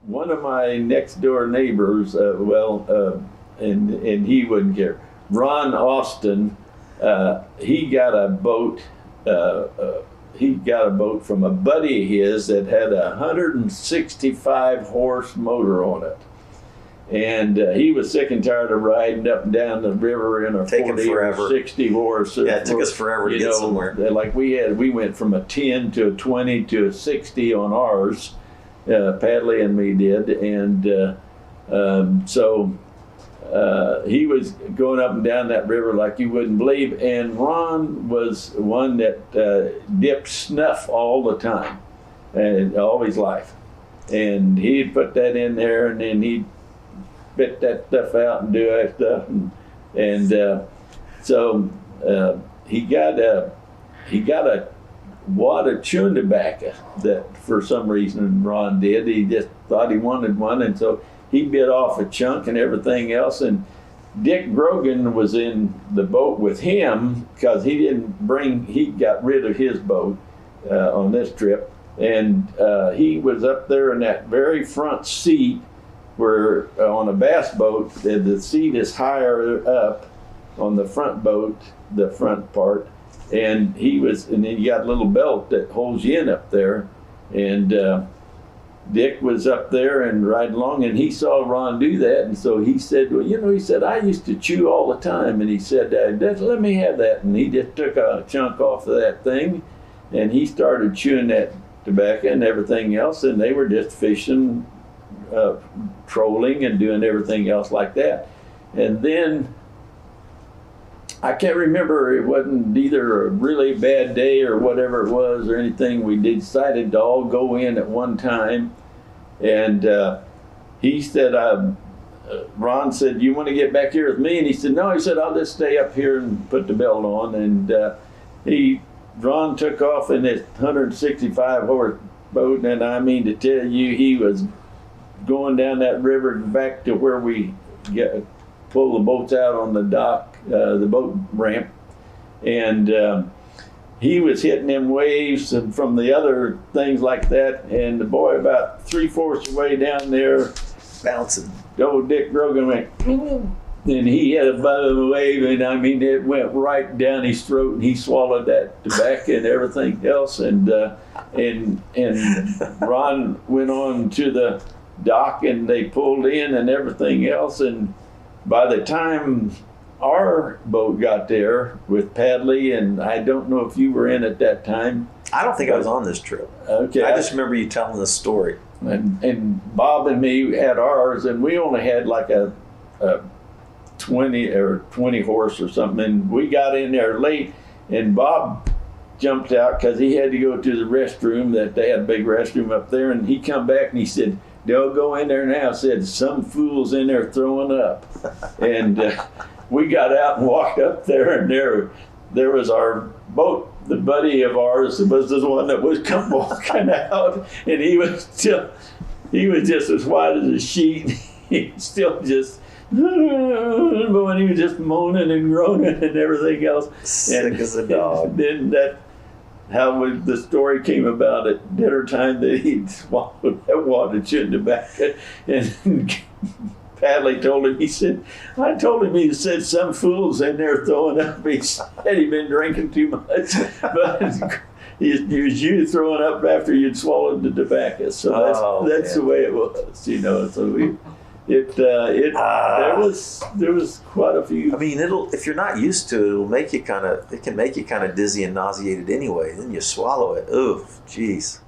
one of my next door neighbors, and he wouldn't care. Ron Austin, he got a boat. He got a boat from a buddy of his that had a 165 horse motor on it. And he was sick and tired of riding up and down the river in a 40 or 60 horse. Yeah, it took us forever to get somewhere. Like we went from a 10 to a 20 to a 60 on ours. Padley and me did. And so he was going up and down that river like you wouldn't believe. And Ron was one that dipped snuff all the time, and all his life. And he'd put that in there, and then he'd spit that stuff out and do that stuff. So he got a wad of chewing tobacco that for some reason Ron did. He just thought he wanted one, and so he bit off a chunk and everything else. And Dick Grogan was in the boat with him because he got rid of his boat on this trip. And he was up there in that very front seat where on a bass boat, the seat is higher up on the front boat, the front part. And then you got a little belt that holds you in up there. And Dick was up there and riding along, and he saw Ron do that, and so he said, well, he said, I used to chew all the time, and he said, let me have that. And he just took a chunk off of that thing, and he started chewing that tobacco and everything else, and they were just fishing, trolling, and doing everything else like that. And then I can't remember, it wasn't either a really bad day or whatever it was or anything. We decided to all go in at one time. And he said, Ron said, you want to get back here with me? And he said, no. He said, I'll just stay up here and put the belt on. And Ron took off in this 165 horse boat. And I mean to tell you, he was going down that river back to where we pull the boats out on the dock, the boat ramp, and he was hitting them waves and from the other things like that. And the boy, about 3/4 of the way down there, bouncing. Old Dick Grogan went, and he had a butt of a wave, and I mean it went right down his throat, and he swallowed that tobacco and everything else. And Ron went on to the dock, and they pulled in and everything else. And by the time our boat got there with Padley, and I don't know if you were in at that time. I don't think I was on this trip. Okay. I just remember you telling the story. And Bob and me had ours, and we only had like a 20 horse or something. And we got in there late, and Bob jumped out because he had to go to the restroom. That they had a big restroom up there, and he come back and he said, "Don't go in there now." Said some fool's in there throwing up. And we got out and walked up there, and there was our boat. The buddy of ours was the one that was come walking out, and he was just as white as a sheet. He was still just, but when he was just moaning and groaning and everything else. Sick as a dog. Then the story came about at dinner time that he'd swallowed that water chewing tobacco, and Padley told him, he said, I told him, he said, some fool's in there throwing up. He said he'd been drinking too much, but it was you throwing up after you'd swallowed the tobacco. So that's the way it was, so there was quite a few. I mean, if you're not used to it, it can make you kind of dizzy and nauseated anyway. Then you swallow it. Ooh, geez.